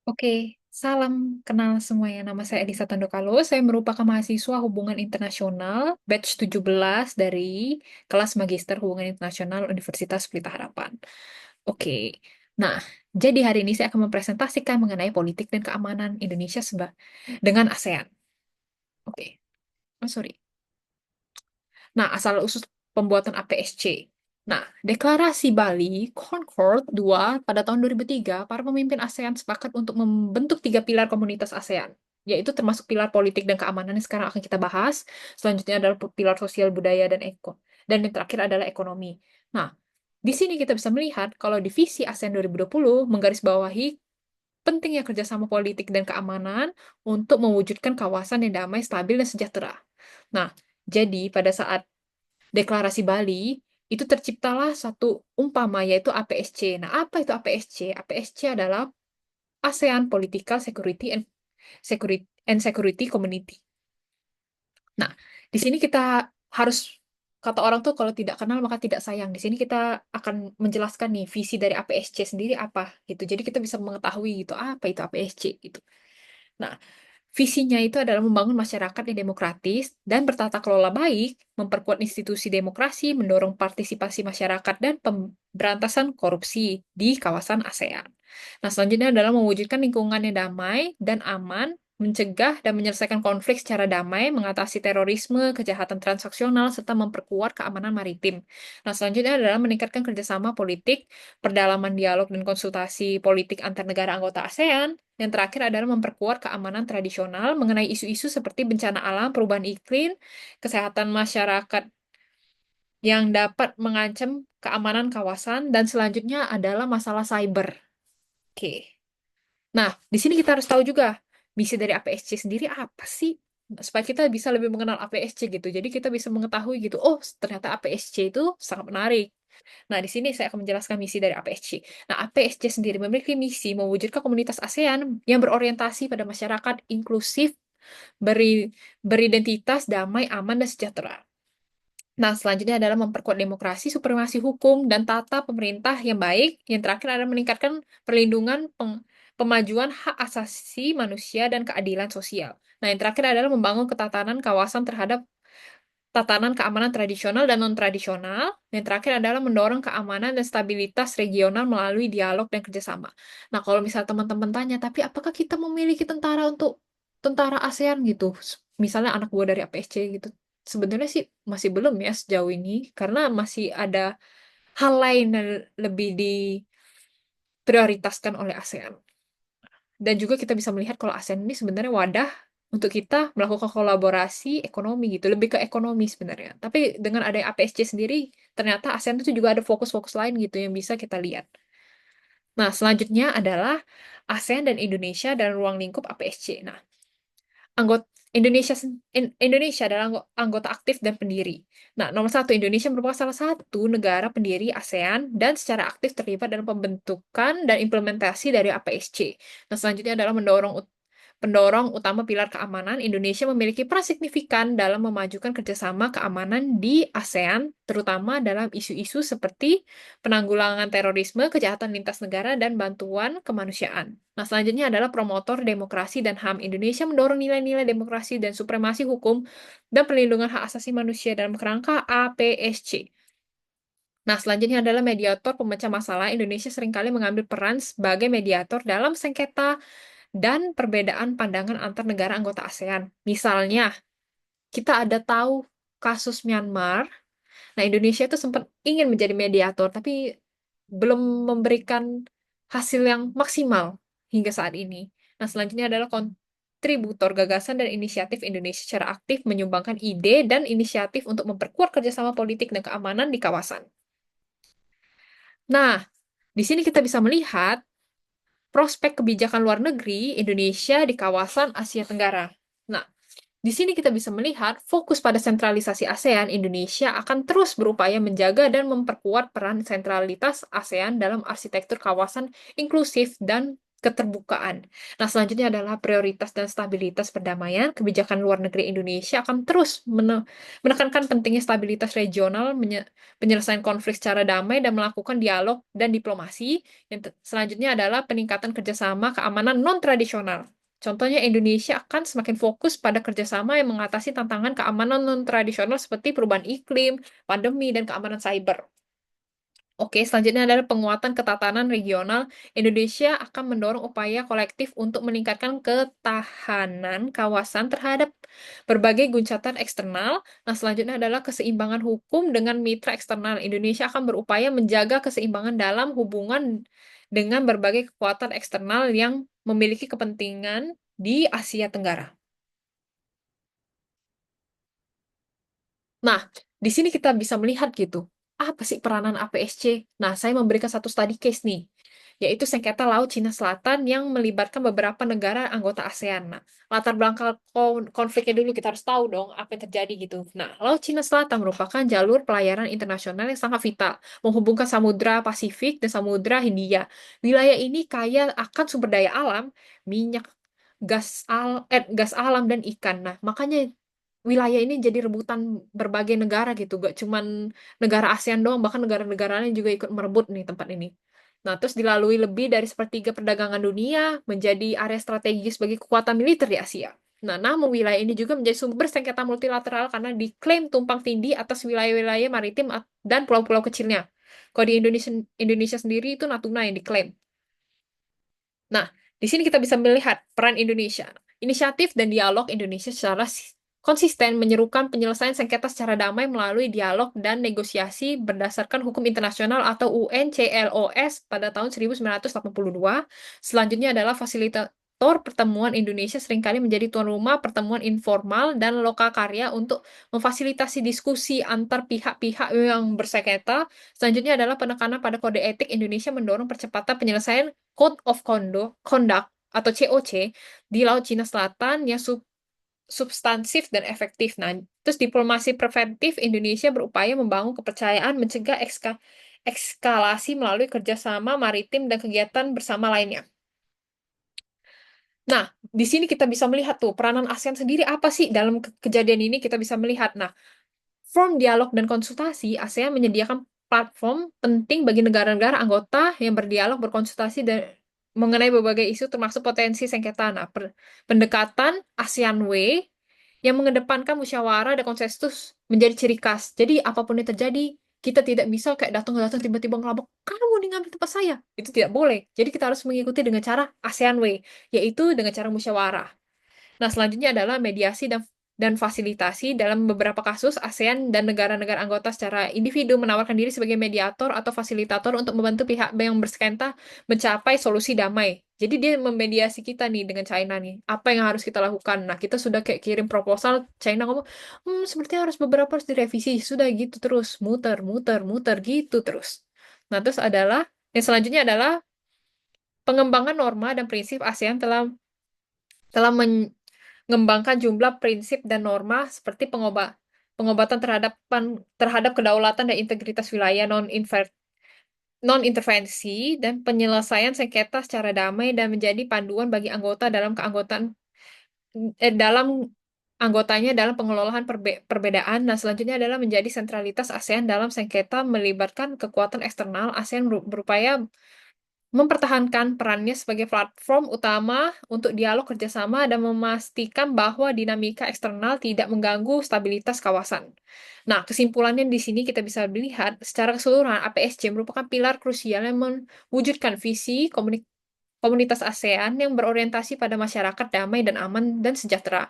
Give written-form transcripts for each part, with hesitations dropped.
Oke, salam kenal semuanya. Nama saya Elisa Tandokalo. Saya merupakan mahasiswa Hubungan Internasional batch 17 dari kelas Magister Hubungan Internasional Universitas Pelita Harapan. Oke. Nah, jadi hari ini saya akan mempresentasikan mengenai politik dan keamanan Indonesia dengan ASEAN. Oke. Oh, sorry. Nah, asal-usul pembuatan APSC. Nah, Deklarasi Bali Concord 2 pada tahun 2003, para pemimpin ASEAN sepakat untuk membentuk 3 pilar komunitas ASEAN, yaitu termasuk pilar politik dan keamanan yang sekarang akan kita bahas. Selanjutnya adalah pilar sosial budaya dan dan yang terakhir adalah ekonomi. Nah, di sini kita bisa melihat kalau divisi ASEAN 2020 menggarisbawahi pentingnya kerjasama politik dan keamanan untuk mewujudkan kawasan yang damai, stabil, dan sejahtera. Nah, jadi pada saat Deklarasi Bali, itu terciptalah satu umpama yaitu APSC. Nah, apa itu APSC? APSC adalah ASEAN Political Security Community. Nah, di sini kita harus, kata orang tuh kalau tidak kenal maka tidak sayang. Di sini kita akan menjelaskan nih visi dari APSC sendiri apa gitu. Jadi kita bisa mengetahui gitu apa itu APSC gitu. Nah, visinya itu adalah membangun masyarakat yang demokratis dan bertata kelola baik, memperkuat institusi demokrasi, mendorong partisipasi masyarakat, dan pemberantasan korupsi di kawasan ASEAN. Nah, selanjutnya adalah mewujudkan lingkungan yang damai dan aman, mencegah dan menyelesaikan konflik secara damai, mengatasi terorisme, kejahatan transaksional, serta memperkuat keamanan maritim. Nah, selanjutnya adalah meningkatkan kerjasama politik, perdalaman dialog dan konsultasi politik antar negara anggota ASEAN. Yang terakhir adalah memperkuat keamanan tradisional mengenai isu-isu seperti bencana alam, perubahan iklim, kesehatan masyarakat yang dapat mengancam keamanan kawasan, dan selanjutnya adalah masalah cyber. Oke. Nah, di sini kita harus tahu juga misi dari APSC sendiri apa sih? Supaya kita bisa lebih mengenal APSC gitu. Jadi kita bisa mengetahui gitu, oh ternyata APSC itu sangat menarik. Nah, di sini saya akan menjelaskan misi dari APSC. Nah, APSC sendiri memiliki misi mewujudkan komunitas ASEAN yang berorientasi pada masyarakat inklusif, beridentitas, damai, aman, dan sejahtera. Nah, selanjutnya adalah memperkuat demokrasi, supremasi hukum, dan tata pemerintah yang baik. Yang terakhir adalah meningkatkan perlindungan pemajuan hak asasi manusia dan keadilan sosial. Nah, yang terakhir adalah membangun ketatanan kawasan terhadap tatanan keamanan tradisional dan non-tradisional. Yang terakhir adalah mendorong keamanan dan stabilitas regional melalui dialog dan kerjasama. Nah, kalau misal teman-teman tanya, tapi apakah kita memiliki tentara untuk tentara ASEAN gitu? Misalnya anak buah dari APSC gitu. Sebenarnya sih masih belum ya sejauh ini, karena masih ada hal lain yang lebih diprioritaskan oleh ASEAN. Dan juga kita bisa melihat kalau ASEAN ini sebenarnya wadah untuk kita melakukan kolaborasi ekonomi gitu, lebih ke ekonomi sebenarnya. Tapi dengan adanya APSC sendiri, ternyata ASEAN itu juga ada fokus-fokus lain gitu yang bisa kita lihat. Nah, selanjutnya adalah ASEAN dan Indonesia dan ruang lingkup APSC. Nah, anggota Indonesia adalah anggota aktif dan pendiri. Nah, nomor satu, Indonesia merupakan salah satu negara pendiri ASEAN dan secara aktif terlibat dalam pembentukan dan implementasi dari APSC. Nah, selanjutnya adalah pendorong utama pilar keamanan. Indonesia memiliki peran signifikan dalam memajukan kerjasama keamanan di ASEAN, terutama dalam isu-isu seperti penanggulangan terorisme, kejahatan lintas negara, dan bantuan kemanusiaan. Nah, selanjutnya adalah promotor demokrasi dan HAM. Indonesia mendorong nilai-nilai demokrasi dan supremasi hukum dan perlindungan hak asasi manusia dalam kerangka APSC. Nah, selanjutnya adalah mediator pemecah masalah. Indonesia seringkali mengambil peran sebagai mediator dalam sengketa dan perbedaan pandangan antar negara anggota ASEAN. Misalnya, kita ada tahu kasus Myanmar. Nah, Indonesia itu sempat ingin menjadi mediator, tapi belum memberikan hasil yang maksimal hingga saat ini. Nah, selanjutnya adalah kontributor gagasan dan inisiatif Indonesia secara aktif menyumbangkan ide dan inisiatif untuk memperkuat kerjasama politik dan keamanan di kawasan. Nah, di sini kita bisa melihat prospek kebijakan luar negeri Indonesia di kawasan Asia Tenggara. Nah, di sini kita bisa melihat fokus pada sentralisasi ASEAN, Indonesia akan terus berupaya menjaga dan memperkuat peran sentralitas ASEAN dalam arsitektur kawasan inklusif dan keterbukaan. Nah, selanjutnya adalah prioritas dan stabilitas perdamaian. Kebijakan luar negeri Indonesia akan terus menekankan pentingnya stabilitas regional, penyelesaian konflik secara damai, dan melakukan dialog dan diplomasi. Yang selanjutnya adalah peningkatan kerjasama keamanan non-tradisional. Contohnya, Indonesia akan semakin fokus pada kerjasama yang mengatasi tantangan keamanan non-tradisional seperti perubahan iklim, pandemi, dan keamanan cyber. Oke, selanjutnya adalah penguatan ketatanan regional. Indonesia akan mendorong upaya kolektif untuk meningkatkan ketahanan kawasan terhadap berbagai guncatan eksternal. Nah, selanjutnya adalah keseimbangan hukum dengan mitra eksternal. Indonesia akan berupaya menjaga keseimbangan dalam hubungan dengan berbagai kekuatan eksternal yang memiliki kepentingan di Asia Tenggara. Nah, di sini kita bisa melihat gitu, apa sih peranan APSC? Nah, saya memberikan satu study case nih, yaitu sengketa Laut Cina Selatan yang melibatkan beberapa negara anggota ASEAN. Nah, latar belakang konfliknya dulu kita harus tahu dong apa yang terjadi gitu. Nah, Laut Cina Selatan merupakan jalur pelayaran internasional yang sangat vital, menghubungkan Samudra Pasifik dan Samudra Hindia. Wilayah ini kaya akan sumber daya alam, minyak, gas alam dan ikan. Nah, makanya wilayah ini jadi rebutan berbagai negara gitu, gak cuman negara ASEAN doang, bahkan negara-negara lain juga ikut merebut nih tempat ini. Nah, terus dilalui lebih dari sepertiga perdagangan dunia, menjadi area strategis bagi kekuatan militer di Asia. Nah, namun wilayah ini juga menjadi sumber sengketa multilateral karena diklaim tumpang tindih atas wilayah-wilayah maritim dan pulau-pulau kecilnya. Kalau di Indonesia sendiri itu Natuna yang diklaim. Nah, di sini kita bisa melihat peran Indonesia. Inisiatif dan dialog Indonesia secara konsisten menyerukan penyelesaian sengketa secara damai melalui dialog dan negosiasi berdasarkan hukum internasional atau UNCLOS pada tahun 1982. Selanjutnya adalah fasilitator pertemuan. Indonesia seringkali menjadi tuan rumah pertemuan informal dan lokakarya untuk memfasilitasi diskusi antar pihak-pihak yang bersengketa. Selanjutnya adalah penekanan pada kode etik. Indonesia mendorong percepatan penyelesaian Code of Conduct atau COC di Laut Cina Selatan yang substansif dan efektif. Nah, terus diplomasi preventif Indonesia berupaya membangun kepercayaan, mencegah ekskalasi melalui kerjasama maritim dan kegiatan bersama lainnya. Nah, di sini kita bisa melihat tuh peranan ASEAN sendiri apa sih dalam kejadian ini kita bisa melihat. Nah, forum dialog dan konsultasi, ASEAN menyediakan platform penting bagi negara-negara anggota yang berdialog, berkonsultasi dan mengenai berbagai isu termasuk potensi sengketa. Nah, pendekatan ASEAN Way yang mengedepankan musyawarah dan konsensus menjadi ciri khas. Jadi apapun yang terjadi, kita tidak bisa kayak datang-datang tiba-tiba ngelabok, kamu mau ngambil tempat saya. Itu tidak boleh. Jadi kita harus mengikuti dengan cara ASEAN Way, yaitu dengan cara musyawarah. Nah, selanjutnya adalah mediasi dan fasilitasi. Dalam beberapa kasus, ASEAN dan negara-negara anggota secara individu menawarkan diri sebagai mediator atau fasilitator untuk membantu pihak yang bersengketa mencapai solusi damai. Jadi dia memediasi kita nih dengan China nih. Apa yang harus kita lakukan? Nah, kita sudah kayak kirim proposal, China ngomong, sepertinya harus direvisi. Sudah gitu terus, muter, muter, muter, gitu terus. Nah, terus yang selanjutnya adalah pengembangan norma dan prinsip ASEAN telah mengembangkan jumlah prinsip dan norma seperti pengobatan terhadap kedaulatan dan integritas wilayah non-intervensi dan penyelesaian sengketa secara damai dan menjadi panduan bagi anggota dalam anggotanya dalam pengelolaan perbedaan. Nah, selanjutnya adalah menjadi sentralitas ASEAN dalam sengketa melibatkan kekuatan eksternal. ASEAN berupaya mempertahankan perannya sebagai platform utama untuk dialog kerjasama dan memastikan bahwa dinamika eksternal tidak mengganggu stabilitas kawasan. Nah, kesimpulannya di sini kita bisa melihat secara keseluruhan APSC merupakan pilar krusial yang mewujudkan visi komunitas ASEAN yang berorientasi pada masyarakat damai dan aman dan sejahtera.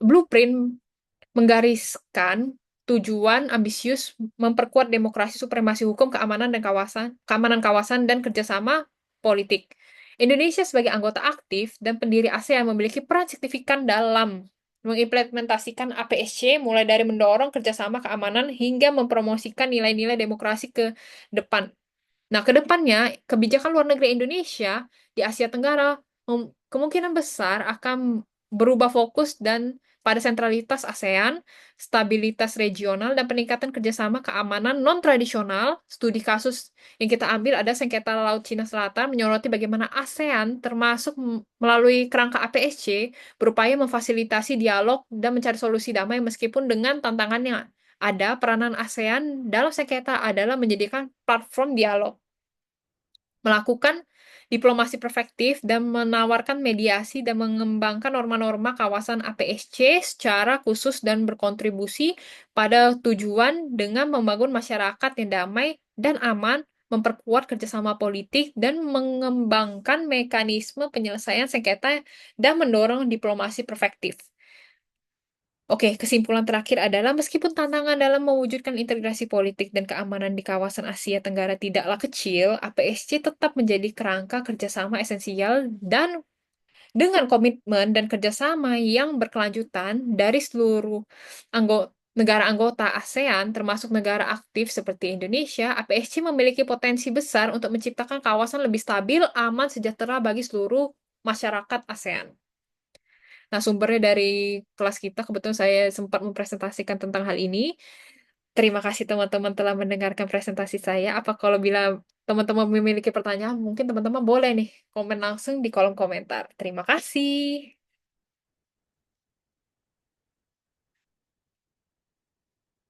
Blueprint menggariskan tujuan ambisius memperkuat demokrasi, supremasi hukum, keamanan kawasan dan kerjasama politik. Indonesia sebagai anggota aktif dan pendiri ASEAN memiliki peran signifikan dalam mengimplementasikan APSC mulai dari mendorong kerjasama keamanan hingga mempromosikan nilai-nilai demokrasi ke depan. Nah, ke depannya, kebijakan luar negeri Indonesia di Asia Tenggara kemungkinan besar akan berubah fokus dan pada sentralitas ASEAN, stabilitas regional, dan peningkatan kerjasama keamanan non-tradisional. Studi kasus yang kita ambil ada sengketa Laut Cina Selatan menyoroti bagaimana ASEAN termasuk melalui kerangka APSC berupaya memfasilitasi dialog dan mencari solusi damai meskipun dengan tantangannya. Ada peranan ASEAN dalam sengketa adalah menyediakan platform dialog, melakukan diplomasi preventif, dan menawarkan mediasi dan mengembangkan norma-norma kawasan APSC secara khusus dan berkontribusi pada tujuan dengan membangun masyarakat yang damai dan aman, memperkuat kerjasama politik, dan mengembangkan mekanisme penyelesaian sengketa dan mendorong diplomasi preventif. Oke, kesimpulan terakhir adalah meskipun tantangan dalam mewujudkan integrasi politik dan keamanan di kawasan Asia Tenggara tidaklah kecil, APSC tetap menjadi kerangka kerjasama esensial dan dengan komitmen dan kerjasama yang berkelanjutan dari seluruh negara anggota ASEAN, termasuk negara aktif seperti Indonesia, APSC memiliki potensi besar untuk menciptakan kawasan lebih stabil, aman, sejahtera bagi seluruh masyarakat ASEAN. Nah, sumbernya dari kelas kita, kebetulan saya sempat mempresentasikan tentang hal ini. Terima kasih teman-teman telah mendengarkan presentasi saya. Apa kalau bila teman-teman memiliki pertanyaan, mungkin teman-teman boleh nih komen langsung di kolom komentar. Terima kasih.